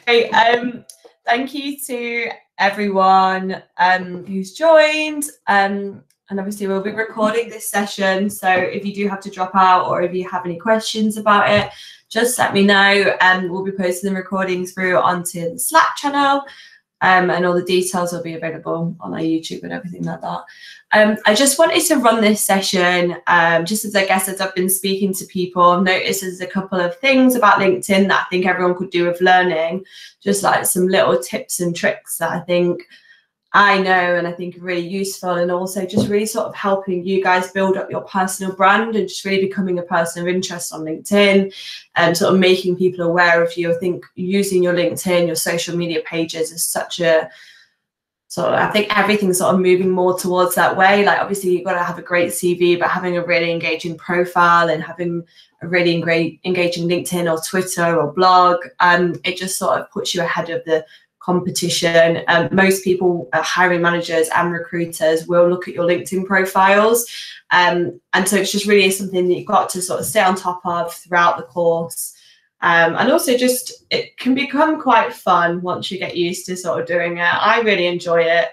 Great. Thank you to everyone who's joined. And obviously we'll be recording this session. So if you do have to drop out or if you have any questions about it, just let me know, and we'll be posting the recordings through onto the Slack channel. And all the details will be available on our YouTube and everything like that. I just wanted to run this session, just as I guess as I've been speaking to people, I've noticed there's a couple of things about LinkedIn that I think everyone could do with learning, just like some little tips and tricks that I think I know and I think are really useful, and also just really sort of helping you guys build up your personal brand and just really becoming a person of interest on LinkedIn and sort of making people aware of you. I think using your LinkedIn, your social media pages is such a sort of, I think everything's sort of moving more towards that way. Like obviously you've got to have a great CV, but having a really engaging profile and having a really engaging LinkedIn or Twitter or blog, it just sort of puts you ahead of the competition. Most people, hiring managers and recruiters, will look at your LinkedIn profiles, and so it's just really something that you've got to sort of stay on top of throughout the course, and also just it can become quite fun once you get used to sort of doing it. I really enjoy it,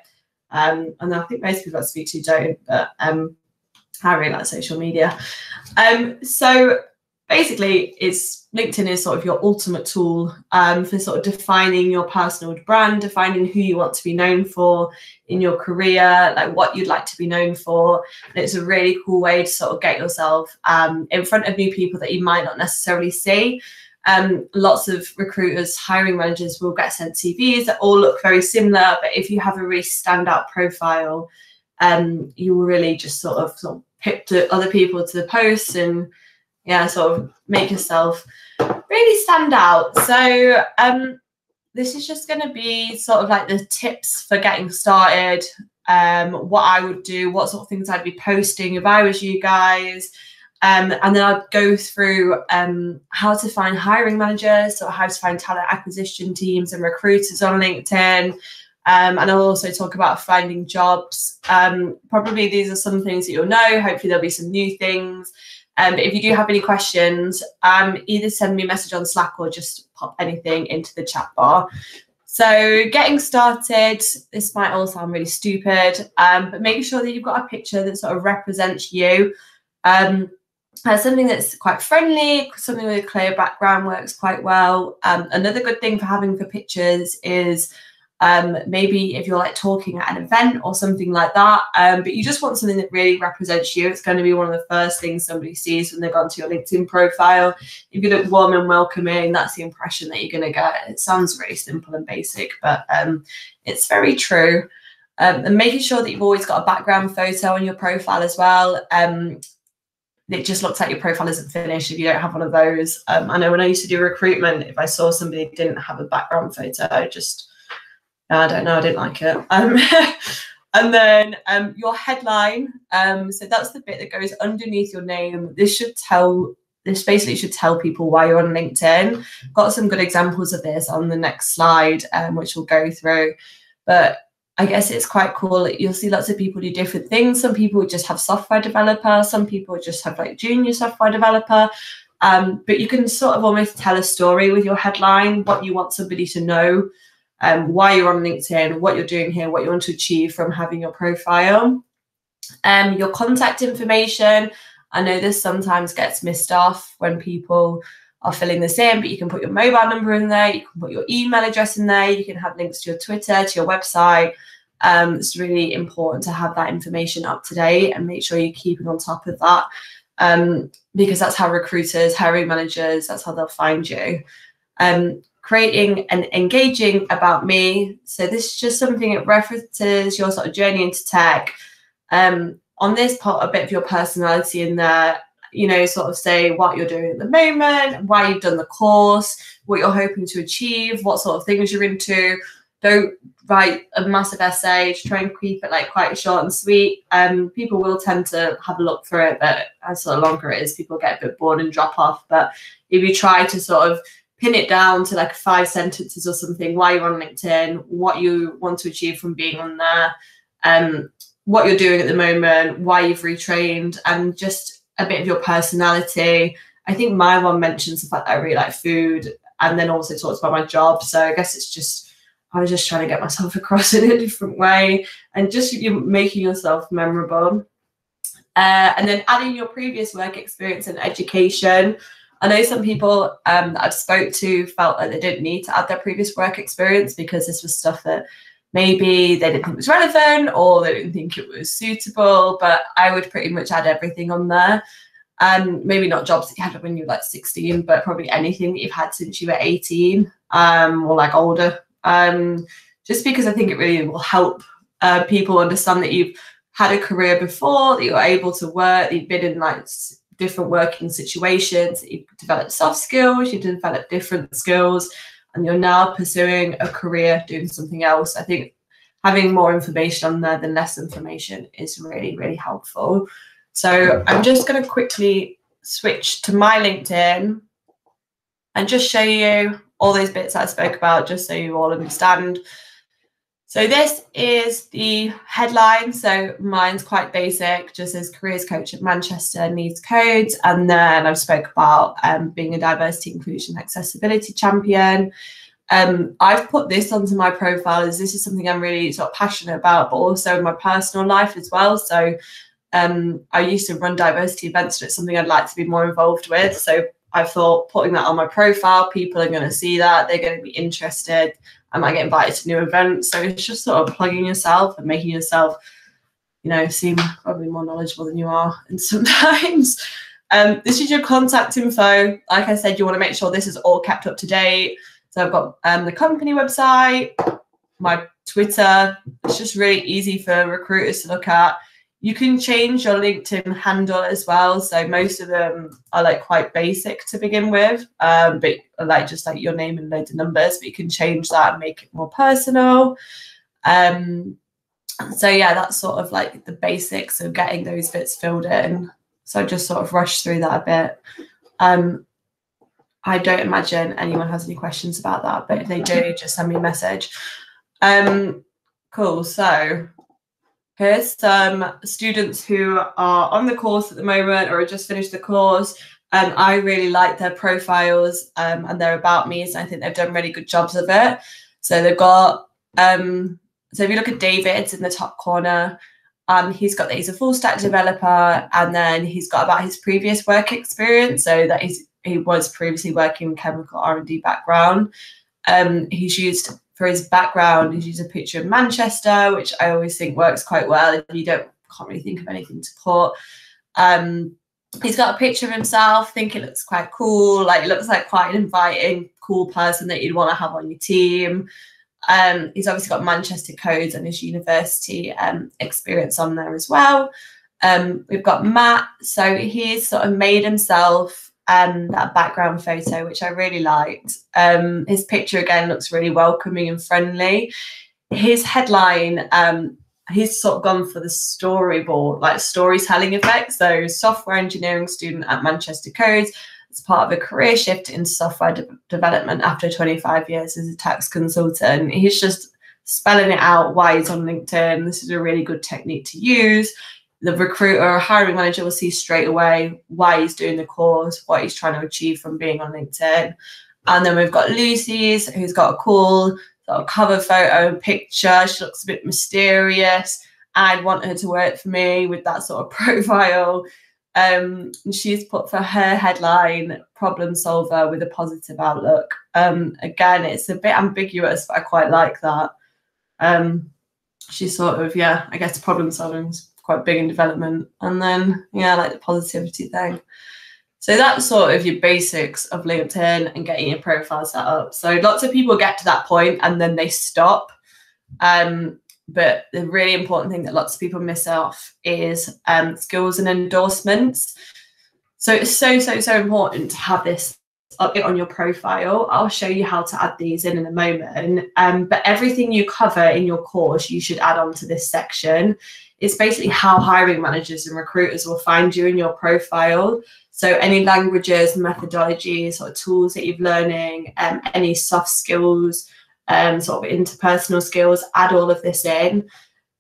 and I think most people I speak to don't, but I really like social media. So basically, LinkedIn is sort of your ultimate tool for sort of defining your personal brand, defining who you want to be known for in your career, like what you'd like to be known for. And it's a really cool way to sort of get yourself in front of new people that you might not necessarily see. Lots of recruiters, hiring managers will get sent CVs that all look very similar, but if you have a really standout profile, you will really just sort of pick to other people to the posts and sort of make yourself really stand out. So this is just going to be sort of like the tips for getting started, what I would do, what sort of things I'd be posting if I was you guys, and then I'd go through how to find hiring managers, or how to find talent acquisition teams and recruiters on LinkedIn. And I'll also talk about finding jobs. Probably these are some things that you'll know. Hopefully there'll be some new things. But if you do have any questions, either send me a message on Slack or just pop anything into the chat bar. So getting started, this might all sound really stupid, but making sure that you've got a picture that sort of represents you. Something that's quite friendly, something with a clear background works quite well. Another good thing for having for pictures is maybe if you're like talking at an event or something like that, but you just want something that really represents you. It's going to be one of the first things somebody sees when they've gone to your LinkedIn profile. If you look warm and welcoming, that's the impression that you're going to get. It sounds very simple and basic, but it's very true. And making sure that you've always got a background photo on your profile as well. It just looks like your profile isn't finished if you don't have one of those. I know when I used to do recruitment, if I saw somebody who didn't have a background photo, I don't know, I didn't like it. And then your headline. So that's the bit that goes underneath your name. This basically should tell people why you're on LinkedIn. Got some good examples of this on the next slide, which we'll go through. But I guess it's quite cool. You'll see lots of people do different things. Some people just have software developer. Some people just have like junior software developer. But you can sort of almost tell a story with your headline, what you want somebody to know. Why you're on LinkedIn, what you're doing here, what you want to achieve from having your profile. Your contact information. I know this sometimes gets missed off when people are filling this in, but you can put your mobile number in there, you can put your email address in there, you can have links to your Twitter, to your website. It's really important to have that information up to date and make sure you're keeping on top of that, because that's how recruiters, hiring managers, that's how they'll find you. Creating an engaging about me. So this is just something that references your sort of journey into tech. On this part, a bit of your personality in there, sort of say what you're doing at the moment, why you've done the course, what you're hoping to achieve, what sort of things you're into. Don't write a massive essay, just try and keep it like quite short and sweet. People will tend to have a look through it, but as sort of longer it is, people get a bit bored and drop off. But if you try to sort of pin it down to like 5 sentences or something, why you're on LinkedIn, what you want to achieve from being on there, what you're doing at the moment, why you've retrained, and just a bit of your personality. I think my one mentions the fact that I really like food. and then also talks about my job. So I guess I was just trying to get myself across in a different way, and just making yourself memorable. And then adding your previous work experience and education. I know some people that I've spoke to felt like they didn't need to add their previous work experience because this was stuff that maybe they didn't think was relevant or they didn't think it was suitable, but I would pretty much add everything on there. Maybe not jobs that you had when you were like 16, but probably anything that you've had since you were 18 or like older. Just because I think it really will help people understand that you've had a career before, that you're able to work, that you've been in like different working situations, that you've developed soft skills, you've developed different skills, and you're now pursuing a career doing something else. I think having more information on there than less information is really, really helpful. So I'm just going to quickly switch to my LinkedIn and just show you all those bits I spoke about, just so you all understand. So this is the headline. So mine's quite basic, just as careers coach at Manchester needs codes. And then I've spoke about being a diversity, inclusion, accessibility champion. I've put this onto my profile as this is something I'm really sort of passionate about, but also in my personal life as well. So I used to run diversity events, and it's something I'd like to be more involved with. So I thought putting that on my profile, people are going to see that, they're going to be interested. I might get invited to new events. So it's just sort of plugging yourself and making yourself, you know, seem probably more knowledgeable than you are. And sometimes this is your contact info. Like I said, you want to make sure this is all kept up to date. So I've got the company website, my Twitter. It's just really easy for recruiters to look at. You can change your LinkedIn handle as well. So most of them are like quite basic to begin with, but like just like your name and loads of numbers, but you can change that and make it more personal. So yeah, that's sort of like the basics of getting those bits filled in. So I just sort of rushed through that a bit. I don't imagine anyone has any questions about that, but if they do, just send me a message. Cool. So here's some students who are on the course at the moment or have just finished the course. I really like their profiles and their about me's. I think they've done really good jobs of it. So they've got, so if you look at David's in the top corner, he's got that he's a full stack developer, and then he's got about his previous work experience. So that he was previously working in chemical R&D background. He's used, for his background, he's used a picture of Manchester, which I always think works quite well if you can't really think of anything to put. He's got a picture of himself. I think it looks quite cool. Like, it looks like quite an inviting, cool person that you'd want to have on your team. He's obviously got Manchester codes and his university experience on there as well. We've got Matt. So he's sort of made himself that background photo, which I really liked. His picture again looks really welcoming and friendly. His headline, he's sort of gone for the storyboard, like storytelling effect. So software engineering student at Manchester Codes as part of a career shift in software development after 25 years as a tax consultant. He's just spelling it out why he's on LinkedIn. This is a really good technique to use. The recruiter or hiring manager will see straight away why he's doing the course, what he's trying to achieve from being on LinkedIn. And then we've got Lucy's, who's got a cool sort of cover photo picture. She looks a bit mysterious. I'd want her to work for me with that sort of profile. She's put for her headline, problem solver with a positive outlook. Again, it's a bit ambiguous, but I quite like that. She's sort of, yeah, I guess problem solving quite big in development, and then yeah, like the positivity thing. So that's sort of your basics of LinkedIn and getting your profile set up. So lots of people get to that point and then they stop, but the really important thing that lots of people miss off is skills and endorsements. So it's so important to have this up on your profile. I'll show you how to add these in a moment, but everything you cover in your course you should add on to this section. It's basically how hiring managers and recruiters will find you in your profile. So any languages, methodologies, or tools that you're learning, any soft skills, sort of interpersonal skills, add all of this in.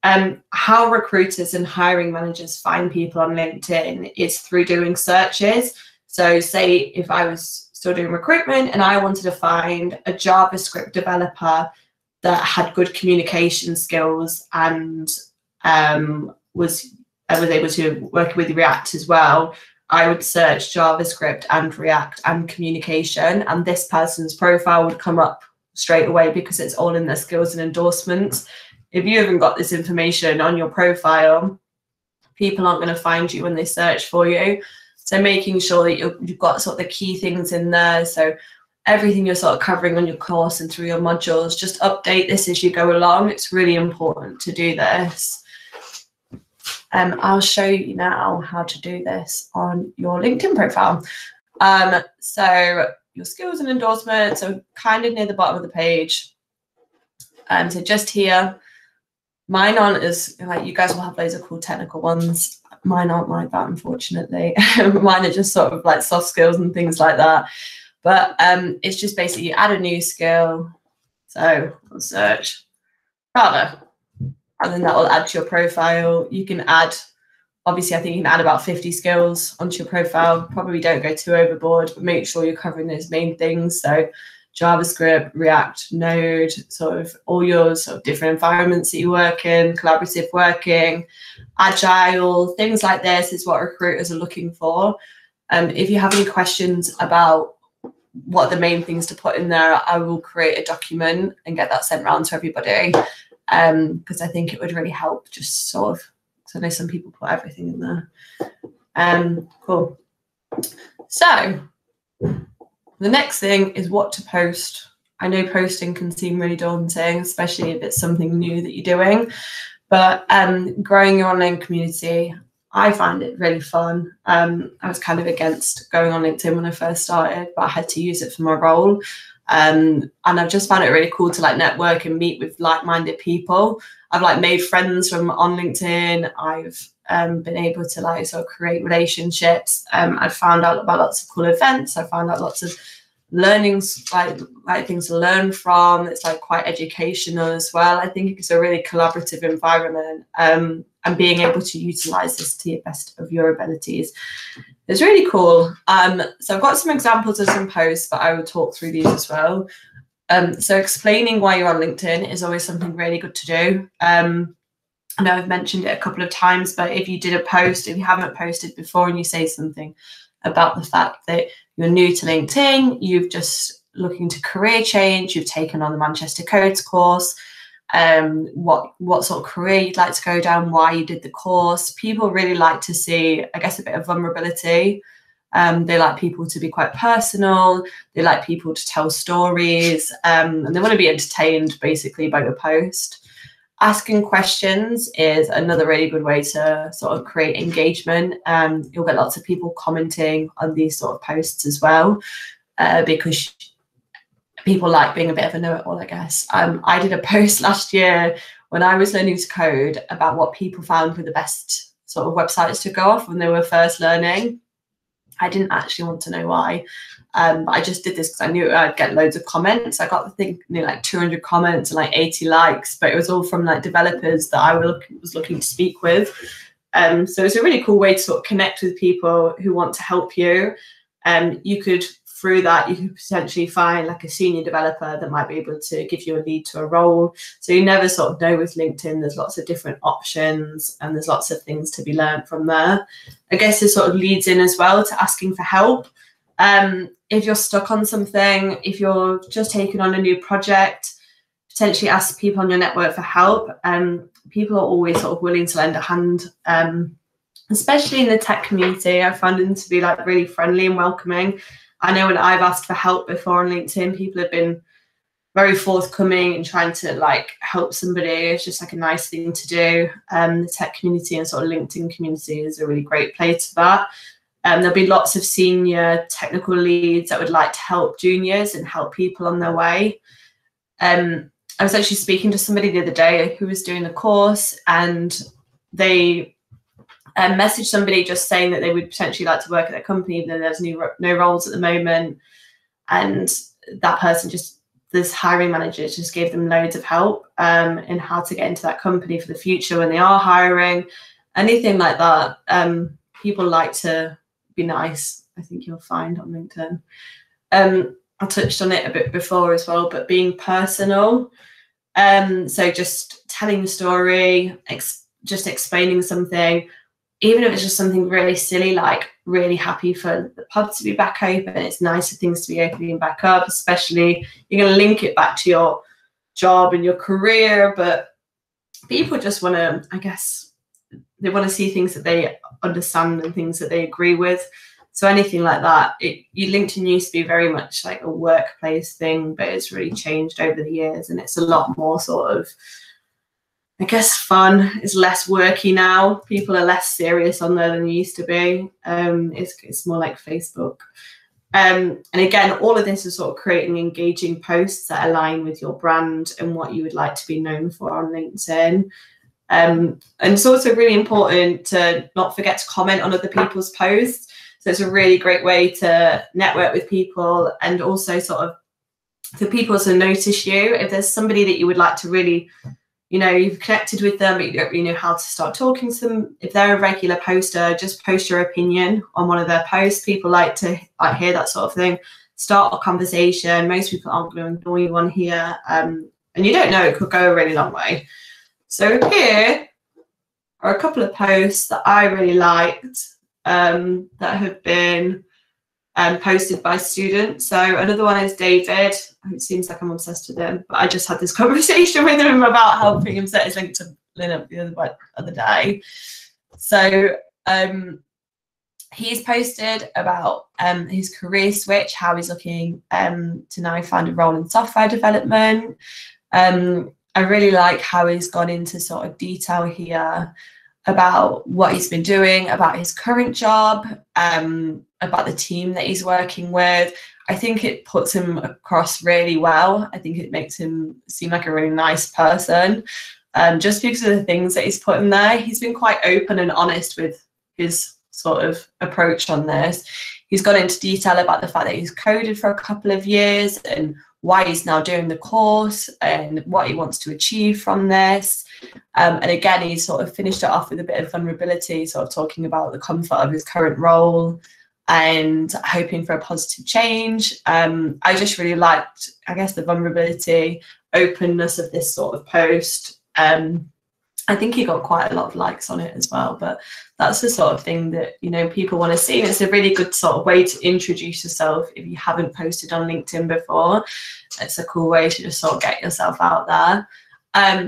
How recruiters and hiring managers find people on LinkedIn is through doing searches. So say if I was still doing recruitment, and I wanted to find a JavaScript developer that had good communication skills and was able to work with React as well, I would search JavaScript and React and communication, and this person's profile would come up straight away because it's all in their skills and endorsements. If you haven't got this information on your profile, people aren't going to find you when they search for you. So making sure that you've got sort of the key things in there. So everything you're sort of covering on your course and through your modules, just update this as you go along. It's really important to do this. I'll show you now how to do this on your LinkedIn profile. So your skills and endorsements, so kind of near the bottom of the page. So just here, mine aren't as, like, you guys will have loads of cool technical ones. Mine aren't like that, unfortunately. Mine are just sort of like soft skills and things like that. But it's just basically you add a new skill. So I'll search Java, and then that will add to your profile. You can add, obviously, I think you can add about 50 skills onto your profile. Probably don't go too overboard, but make sure you're covering those main things. So JavaScript, React, Node, sort of all your sort of different environments that you work in, collaborative working, agile, things like this is what recruiters are looking for. If you have any questions about what the main things to put in there, I will create a document and get that sent around to everybody, because I think it would really help, just sort of, so I know some people put everything in there. Cool. So the next thing is what to post. I know posting can seem really daunting, especially if it's something new that you're doing, but growing your online community, I find it really fun. I was kind of against going on LinkedIn when I first started, but I had to use it for my role. And I've just found it really cool to like network and meet with like-minded people. I've like made friends from on LinkedIn. I've been able to like sort of create relationships. I've found out about lots of cool events. I found out lots of learnings, like things to learn from. It's like quite educational as well. I think it's a really collaborative environment, and being able to utilize this to the best of your abilities is really cool. So I've got some examples of some posts, but I will talk through these as well. So explaining why you're on LinkedIn is always something really good to do. I know I've mentioned it a couple of times, but if you did a post, if you haven't posted before and you say something about the fact that you're new to LinkedIn, you've just looking to career change, you've taken on the Manchester Codes course, what sort of career you'd like to go down, why you did the course. People really like to see, I guess, a bit of vulnerability. They like people to be quite personal. They like people to tell stories, and they want to be entertained basically by your post. Asking questions is another really good way to sort of create engagement. You'll get lots of people commenting on these sort of posts as well, because people like being a bit of a know-it-all, I guess. I did a post last year when I was learning to code about what people found were the best sort of websites to go off when they were first learning. I didn't actually want to know why, but I just did this because I knew I'd get loads of comments. I got the thing, like 200 comments and like 80 likes, but it was all from like developers that I was looking to speak with. So it's a really cool way to sort of connect with people who want to help you. You could, through that, you could potentially find like a senior developer that might be able to give you a lead to a role. So you never sort of know with LinkedIn, there's lots of different options and there's lots of things to be learned from there. I guess it sort of leads in as well to asking for help. If you're stuck on something, if you're just taking on a new project, potentially ask people on your network for help. People are always sort of willing to lend a hand, especially in the tech community. I found them to be like really friendly and welcoming. I know when I've asked for help before on LinkedIn, people have been very forthcoming and trying to like help somebody. It's just like a nice thing to do. The tech community and sort of LinkedIn community is a really great place for that. There'll be lots of senior technical leads that would like to help juniors and help people on their way. I was actually speaking to somebody the other day who was doing the course, and they messaged somebody just saying that they would potentially like to work at their company, even though there's no roles at the moment. And that person this hiring manager just gave them loads of help in how to get into that company for the future when they are hiring, anything like that. People like to be nice, I think you'll find on LinkedIn. I touched on it a bit before as well, but being personal. So just telling a story, just explaining something, even if it's just something really silly, like really happy for the pub to be back open. It's nice for things to be opening back up, especially you're going to link it back to your job and your career. But people just want to, I guess, they want to see things that they understand and things that they agree with. So anything like that, LinkedIn used to be very much like a workplace thing, but it's really changed over the years, and it's a lot more sort of, I guess, fun. It's less worky now. People are less serious on there than they used to be. It's more like Facebook. And again, all of this is sort of creating engaging posts that align with your brand and what you would like to be known for on LinkedIn. And it's also really important to not forget to comment on other people's posts. So it's a really great way to network with people, and also sort of for people to notice you. If there's somebody that you would like to really, you've connected with them, but you don't really know how to start talking to them. If they're a regular poster, just post your opinion on one of their posts. People like to hear that sort of thing. Start a conversation. Most people aren't going to ignore you on here. And you don't know, it could go a really long way. So here are a couple of posts that I really liked that have been posted by students. So another one is David. It seems like I'm obsessed with him, but I just had this conversation with him about helping him set his LinkedIn up the other day. So he's posted about his career switch, how he's looking to now find a role in software development. I really like how he's gone into sort of detail here about what he's been doing, about his current job, about the team that he's working with. I think it puts him across really well. I think it makes him seem like a really nice person, just because of the things that he's put in there. He's been quite open and honest with his sort of approach on this. He's gone into detail about the fact that he's coded for a couple of years and why he's now doing the course and what he wants to achieve from this. And again, he's sort of finished it off with a bit of vulnerability, sort of talking about the comfort of his current role and hoping for a positive change. I just really liked, I guess, the vulnerability, openness of this sort of post. I think he got quite a lot of likes on it as well, but that's the sort of thing that, people want to see. And it's a really good sort of way to introduce yourself if you haven't posted on LinkedIn before. It's a cool way to just sort of get yourself out there.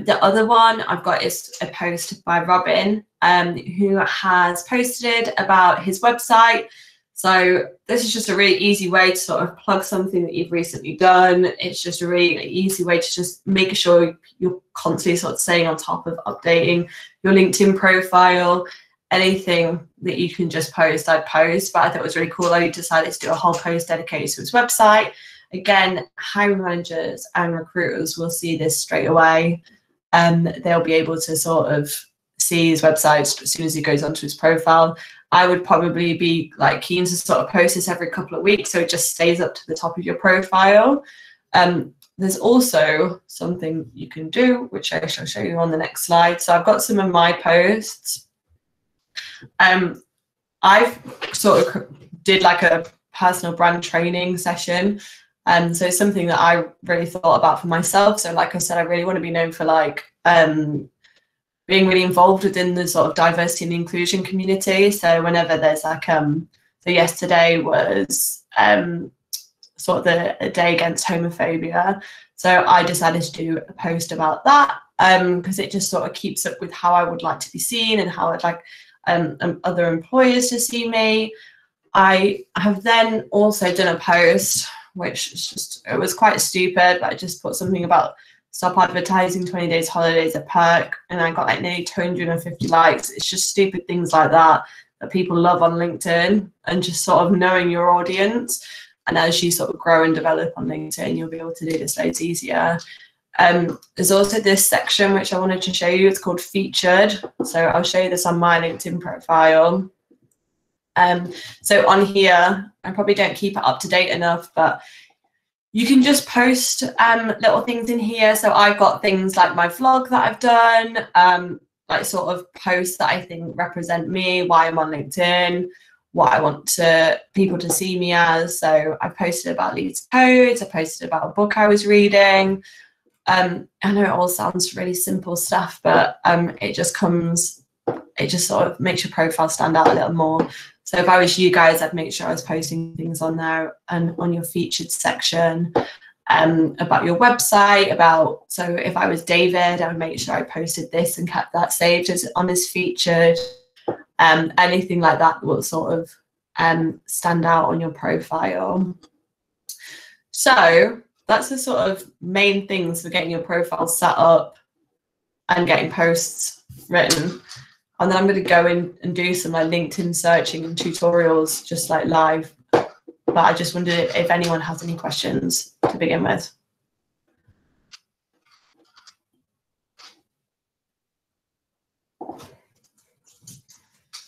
The other one I've got is a post by Robin, who has posted about his website. So this is just a really easy way to sort of plug something that you've recently done. It's just a really easy way to just make sure you're constantly sort of staying on top of updating your LinkedIn profile. Anything that you can just post, I'd post. But I thought it was really cool that he decided to do a whole post dedicated to his website. Again, hiring managers and recruiters will see this straight away. They'll be able to sort of see his website as soon as he goes onto his profile. I would probably be like keen to sort of post this every couple of weeks, so it just stays up to the top of your profile. There's also something you can do, which I shall show you on the next slide. So I've got some of my posts. I've sort of did like a personal brand training session. So it's something that I really thought about for myself. So like I said, I really want to be known for like being really involved within the sort of diversity and inclusion community. So whenever there's like, so yesterday was sort of the day against homophobia. So I decided to do a post about that because it just sort of keeps up with how I would like to be seen and how I'd like other employers to see me. I have then also done a post, which is just, it was quite stupid, but I just put something about stop advertising 20 days holidays a perk, and I got like nearly 250 likes. It's just stupid things like that that people love on LinkedIn, and just sort of knowing your audience. And as you sort of grow and develop on LinkedIn, you'll be able to do this loads easier. There's also this section which I wanted to show you. It's called featured. So I'll show you this on my LinkedIn profile. So on here, I probably don't keep it up to date enough, but you can just post little things in here. So I've got things like my vlog that I've done, like sort of posts that I think represent me, why I'm on LinkedIn, what I want people to see me as. So I posted about Leeds Codes, I posted about a book I was reading. I know it all sounds really simple stuff, but it just sort of makes your profile stand out a little more. So if I was you guys, I'd make sure I was posting things on there and on your featured section, about your website, so if I was David, I would make sure I posted this and kept that saved as on his featured. Anything like that will sort of stand out on your profile. So that's the sort of main things for getting your profile set up and getting posts written. And then I'm going to go in and do some like LinkedIn searching and tutorials, just like live. But I just wondered if anyone has any questions to begin with.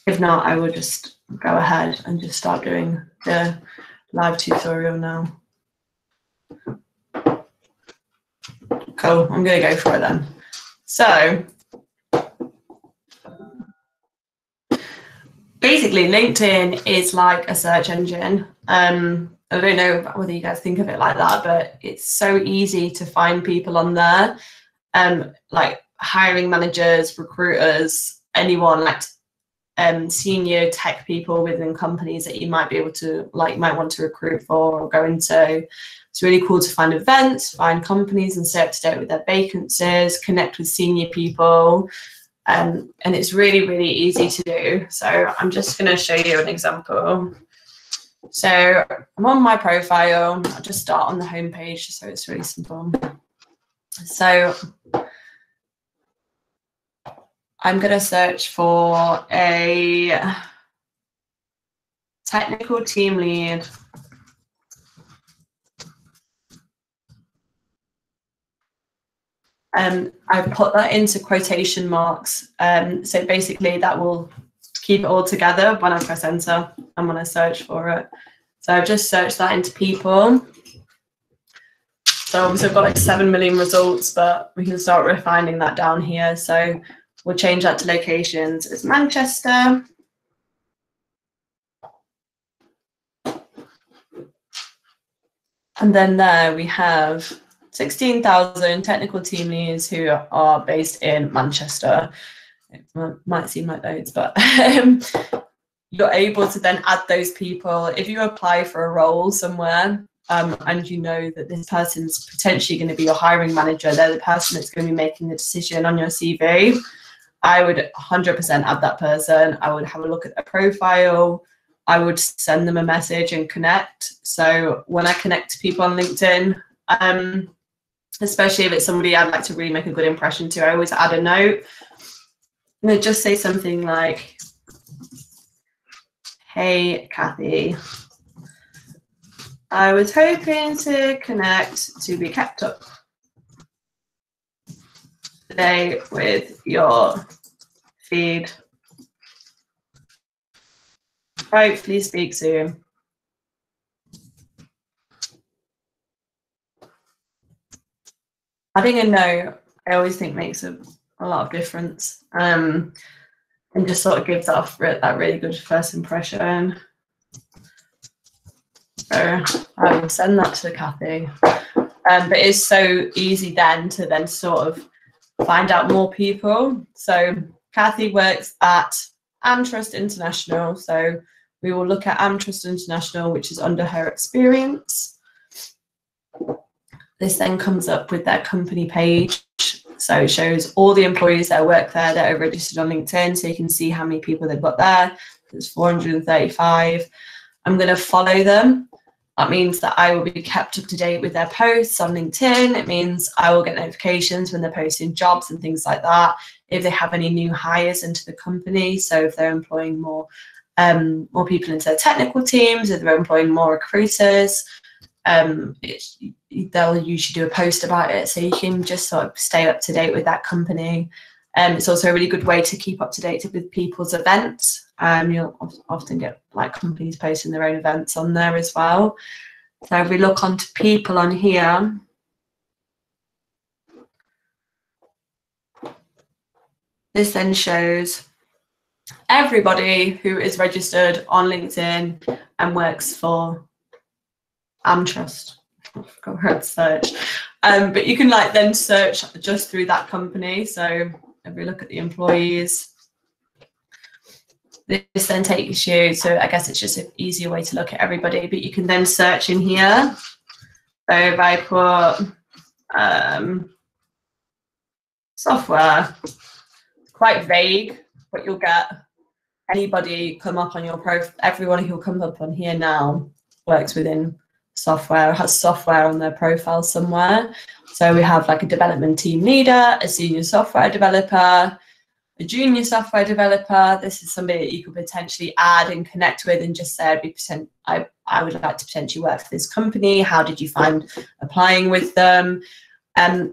If not, I will just go ahead and just start doing the live tutorial now. Cool, I'm going to go for it then. So basically, LinkedIn is like a search engine. I don't know whether you guys think of it like that, but it's so easy to find people on there, like hiring managers, recruiters, anyone, like senior tech people within companies that you might be able to, like, you might want to recruit for or go into. It's really cool to find events, find companies and stay up to date with their vacancies, connect with senior people. And it's really, really easy to do. So I'm just going to show you an example. So I'm on my profile. I'll just start on the home page, so it's really simple. So I'm going to search for a technical team lead. I put that into quotation marks. So basically that will keep it all together when I press enter and when I search for it. So I've just searched that into people. So obviously I've got like 7 million results, but we can start refining that down here. So we'll change that to locations as Manchester. And then there we have 16,000 technical team leads who are based in Manchester. It might seem like loads, but you're able to then add those people. If you apply for a role somewhere, and you know that this person's potentially going to be your hiring manager, they're the person that's going to be making the decision on your CV, I would 100% add that person. I would have a look at their profile. I would send them a message and connect. So when I connect to people on LinkedIn, especially if it's somebody I'd like to really make a good impression to, I always add a note. And then just say something like, "Hey, Kathy, I was hoping to connect to be kept up today with your feed. Hopefully speak soon." Adding a note, I always think makes a lot of difference, and just sort of gives off that really good first impression. So I will send that to Kathy. But it's so easy then to sort of find out more people. So Kathy works at Amtrust International. So we will look at Amtrust International, which is under her experience. This then comes up with their company page. So it shows all the employees that work there that are registered on LinkedIn. So you can see how many people they've got there. There's 435. I'm going to follow them. That means that I will be kept up to date with their posts on LinkedIn. It means I will get notifications when they're posting jobs and things like that. If they have any new hires into the company, so if they're employing more people into their technical teams, if they're employing more recruiters, they'll usually do a post about it. So you can just sort of stay up to date with that company. It's also a really good way to keep up to date with people's events. You'll often get like companies posting their own events on there as well. So if we look onto people on here, this then shows everybody who is registered on LinkedIn and works for Amtrust. I forgot where to search. But you can like then search just through that company. So if we look at the employees, this then takes you, so I guess it's just an easier way to look at everybody, but you can then search in here. So if I put software, it's quite vague, but you'll get anybody come up on your profile. Everyone who'll come up on here now works within software, has software on their profile somewhere. So we have like a development team leader, a senior software developer, a junior software developer. This is somebody that you could potentially add and connect with and just say, I would like to potentially work for this company. How did you find applying with them?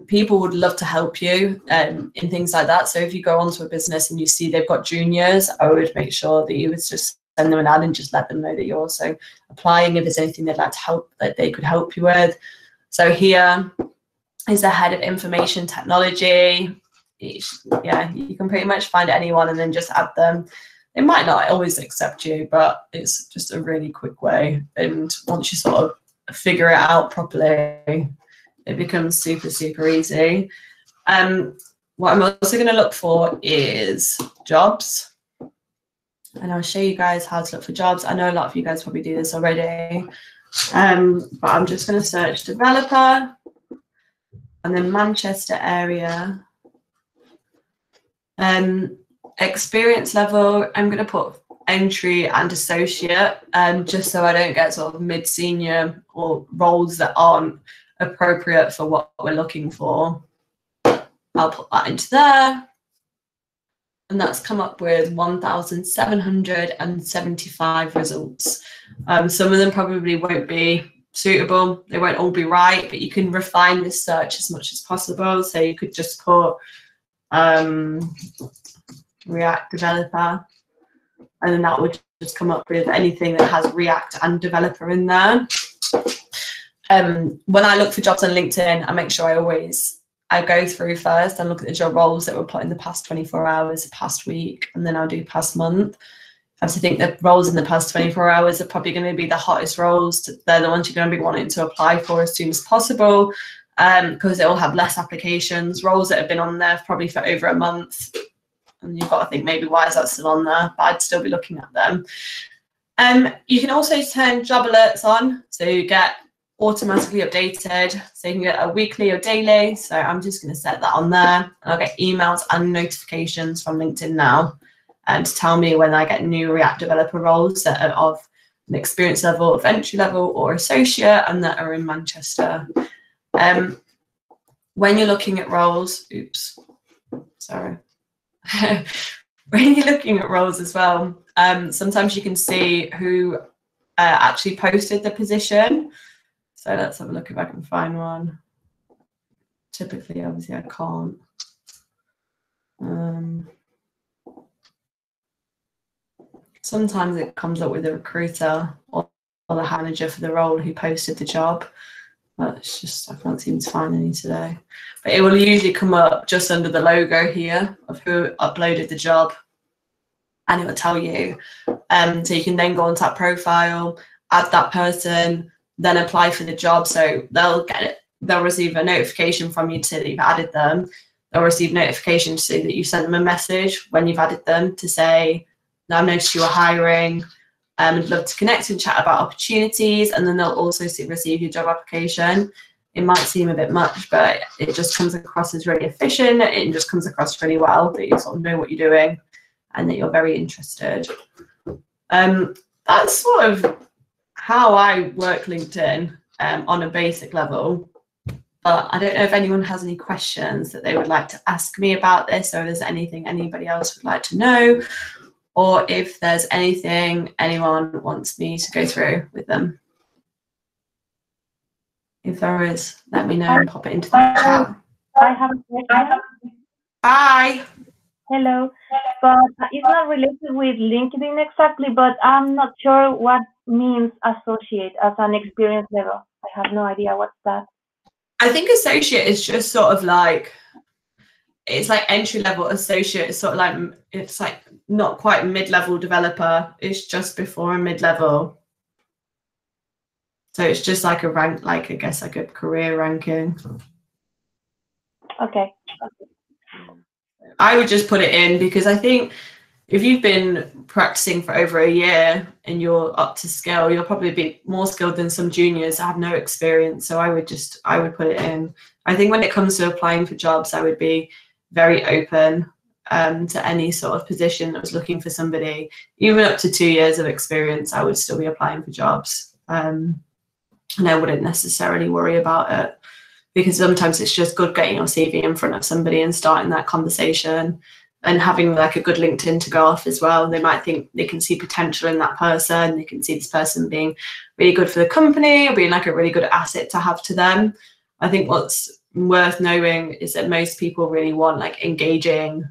People would love to help you in things like that. So if you go onto a business and you see they've got juniors, I would make sure that you would just send them an ad and just let them know that you're also applying if there's anything they'd like to help, that they could help you with. So here is the head of information technology. Yeah, you can pretty much find anyone and then just add them. They might not always accept you, but it's just a really quick way. And once you sort of figure it out properly, it becomes super, super easy. What I'm also going to look for is jobs. And I'll show you guys how to look for jobs. I know a lot of you guys probably do this already. But I'm just going to search developer and then Manchester area. Experience level, I'm going to put entry and associate, just so I don't get sort of mid-senior or roles that aren't appropriate for what we're looking for. I'll put that into there. And that's come up with 1,775 results. Some of them probably won't be suitable. They won't all be right, but you can refine this search as much as possible. So you could just put React developer, and then that would just come up with anything that has React and developer in there. When I look for jobs on LinkedIn, I make sure I go through first and look at the job roles that were put in the past 24 hours, past week, and then I'll do past month. I also think the roles in the past 24 hours are probably going to be the hottest roles. They're the ones you're going to be wanting to apply for as soon as possible, because it will have less applications. Roles that have been on there probably for over a month, and you've got to think maybe why is that still on there, but I'd still be looking at them. You can also turn job alerts on, so you get automatically updated, so you can get a weekly or daily. So I'm just going to set that on there, and I'll get emails and notifications from LinkedIn now to tell me when I get new React developer roles that are of an experience level, of entry level or associate, and that are in Manchester. When you're looking at roles, when you're looking at roles as well, sometimes you can see who actually posted the position. So let's have a look if I can find one. Typically, obviously, I can't. Sometimes it comes up with a recruiter or the manager for the role who posted the job. But it's just, I can't seem to find any today. But it will usually come up just under the logo here of who uploaded the job, and it will tell you. So you can then go onto that profile, add that person, then apply for the job. So they'll get it. They'll receive a notification from you to say that you've added them. They'll receive notification to say that you sent them a message when you've added them to say, I've noticed you are hiring. I'd love to connect and chat about opportunities. And then they'll also receive your job application. It might seem a bit much, but it just comes across as really efficient. It just comes across really well that you sort of know what you're doing and that you're very interested. That's sort of how I work LinkedIn on a basic level. But I don't know if anyone has any questions that they would like to ask me about this, or if there's anything anybody else would like to know, or if there's anything anyone wants me to go through with them. If there is, let me know and pop it into the chat. I have a question. Hi. Hello. But it's not related with LinkedIn exactly, but I'm not sure what means associate as an experience level. I have no idea what's that. I think associate is just sort of like, it's like entry-level associate. It's sort of like, it's like not quite mid-level developer. It's just before a mid-level. So it's just like a rank, like I guess like a career ranking. Okay. I would just put it in because I think if you've been practicing for over a year and you're up to scale, you'll probably be more skilled than some juniors that have no experience. So I would put it in. I think when it comes to applying for jobs, I would be very open to any sort of position that was looking for somebody, even up to 2 years of experience. I would still be applying for jobs, and I wouldn't necessarily worry about it, because sometimes it's just good getting your CV in front of somebody and starting that conversation, and having like a good LinkedIn to go off as well. They might think they can see potential in that person. They can see this person being really good for the company or being like a really good asset to have to them. I think what's worth knowing is that most people really want like engaging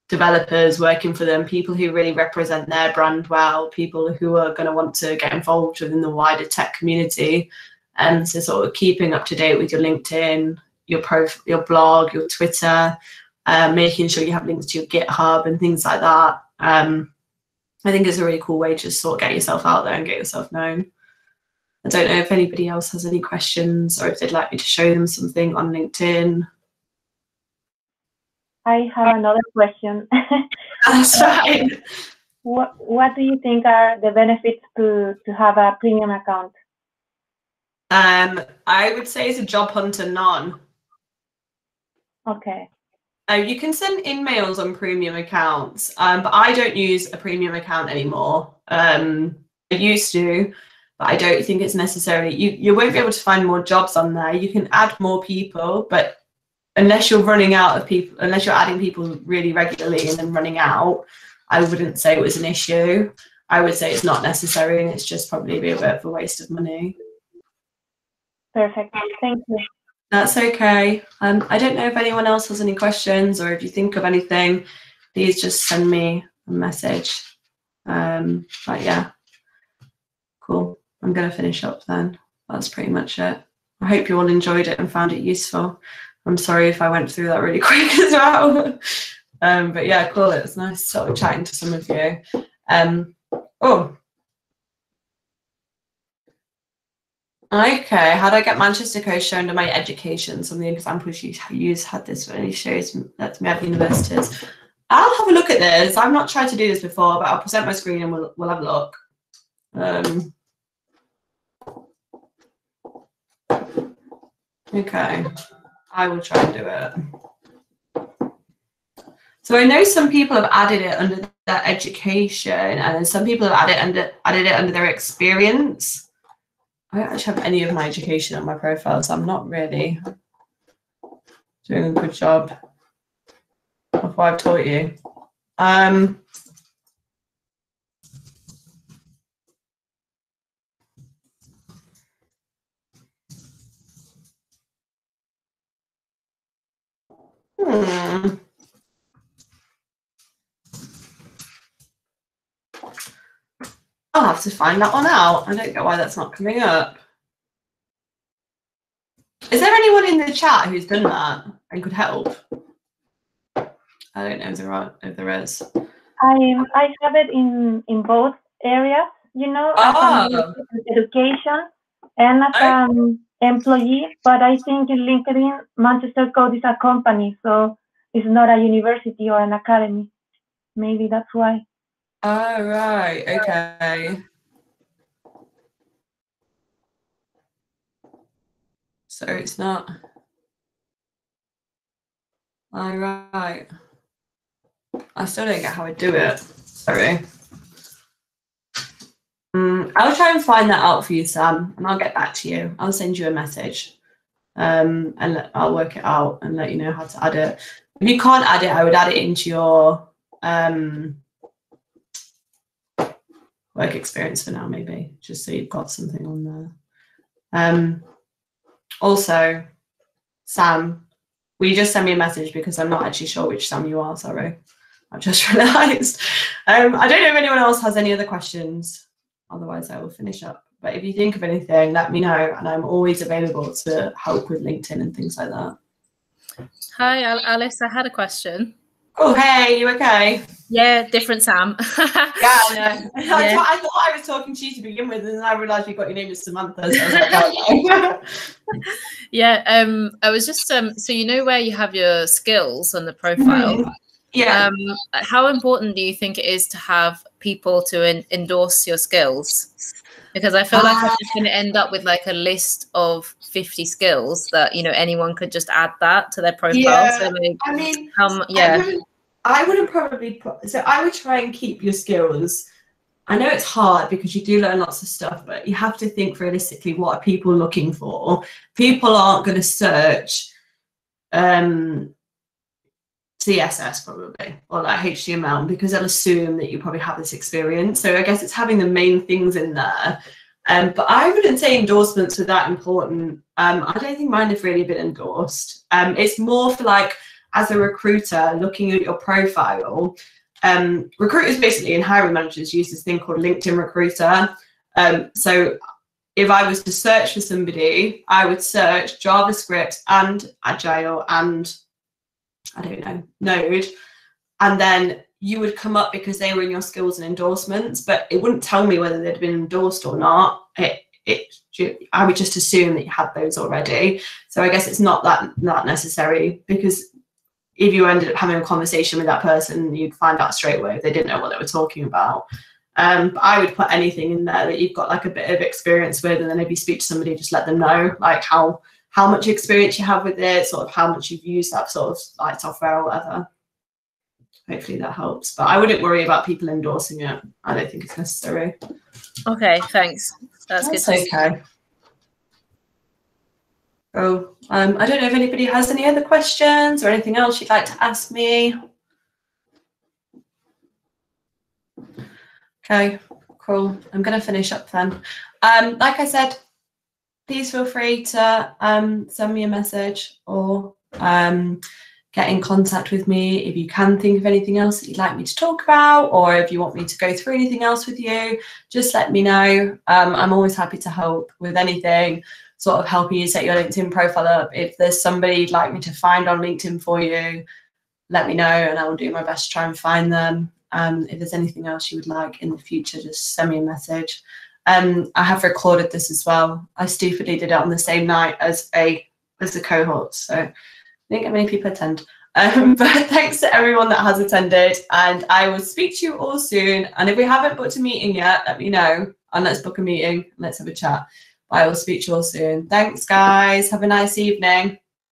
developers working for them, people who really represent their brand well, people who are going to want to get involved within the wider tech community. And so sort of keeping up to date with your LinkedIn, your blog, your Twitter, making sure you have links to your GitHub and things like that. I think it's a really cool way to just sort of get yourself out there and get yourself known. I don't know if anybody else has any questions or if they'd like me to show them something on LinkedIn. I have another question. That's fine. What do you think are the benefits to have a premium account? I would say as a job hunter, none. Okay. You can send in-mails on premium accounts, but I don't use a premium account anymore. I used to, but I don't think it's necessarily, you won't be able to find more jobs on there. You can add more people, but unless you're running out of people, unless you're adding people really regularly and then running out, I wouldn't say it was an issue. I would say it's not necessary, and it's just probably be a bit of a waste of money. Perfect. Thank you. That's okay. I don't know if anyone else has any questions, or if you think of anything, please just send me a message. But yeah, cool. I'm going to finish up then. That's pretty much it. I hope you all enjoyed it and found it useful. I'm sorry if I went through that really quick as well. But yeah, cool. It was nice sort of chatting to some of you. Okay, how do I get Manchester Coast shown to my education? Some of the examples you use had this really shows that me at universities. I'll have a look at this. I've not tried to do this before, but I'll present my screen and we'll have a look. Okay, I will try and do it. So I know some people have added it under their education, and then some people have added it under their experience. I don't actually have any of my education on my profile, so I'm not really doing a good job of what I've taught you. I'll have to find that one out. I don't know why that's not coming up. Is there anyone in the chat who's done that and could help? I don't know if there is. I have it in both areas, you know, as an education and as an employee, but I think in LinkedIn, Manchester Code is a company, so it's not a university or an academy. Maybe that's why. Oh, right. Okay. So it's not. All right. I still don't get how I do it. Sorry. I'll try and find that out for you, Sam, and I'll get back to you. I'll send you a message, and I'll work it out and let you know how to add it. If you can't add it, I would add it into your work experience for now, maybe, just so you've got something on there. Also, Sam, will you just send me a message, because I'm not actually sure which Sam you are, sorry. I've just realised. I don't know if anyone else has any other questions. Otherwise, I will finish up. But if you think of anything, let me know, and I'm always available to help with LinkedIn and things like that. Hi, Alice. I had a question. Oh, hey, you okay? Yeah, different Sam. Yeah, I know. Yeah. I thought I was talking to you to begin with, and then I realised you got your name as Samantha. So I was like, oh, yeah, I was just so you know where you have your skills on the profile. Yeah. How important do you think it is to have people to endorse your skills? Because I feel like I'm just going to end up with like a list of 50 skills that, you know, anyone could just add that to their profile. Yeah. So like, I mean, yeah. I wouldn't probably put, so I would try and keep your skills. I know it's hard because you do learn lots of stuff, but you have to think realistically, what are people looking for? People aren't going to search CSS probably, or like HTML, because they'll assume that you probably have this experience. So I guess it's having the main things in there. But I wouldn't say endorsements are that important. I don't think mine have really been endorsed. It's more for like, as a recruiter, looking at your profile. Recruiters basically and hiring managers use this thing called LinkedIn Recruiter. So if I was to search for somebody, I would search JavaScript and Agile and I don't know, Node, and then you would come up because they were in your skills and endorsements, but it wouldn't tell me whether they'd been endorsed or not. I would just assume that you had those already. So I guess it's not that necessary, because if you ended up having a conversation with that person, you'd find out straight away if they didn't know what they were talking about. But I would put anything in there that you've got like a bit of experience with, and then if you speak to somebody, just let them know like how much experience you have with it, sort of how much you've used that sort of like software or whatever. Hopefully that helps. But I wouldn't worry about people endorsing it. I don't think it's necessary. Okay, thanks. That's good. Okay. Oh, I don't know if anybody has any other questions or anything else you'd like to ask me. Okay, cool. I'm going to finish up then. Like I said, please feel free to send me a message or get in contact with me if you can think of anything else that you'd like me to talk about, or if you want me to go through anything else with you, just let me know. I'm always happy to help with anything, sort of helping you set your LinkedIn profile up. If there's somebody you'd like me to find on LinkedIn for you, let me know and I will do my best to try and find them. If there's anything else you would like in the future, just send me a message. I have recorded this as well. I stupidly did it on the same night as the cohort, so I didn't get many people attend. But thanks to everyone that has attended, and I will speak to you all soon. And if we haven't booked a meeting yet, let me know and let's book a meeting and let's have a chat. But I will speak to you all soon. Thanks, guys. Have a nice evening.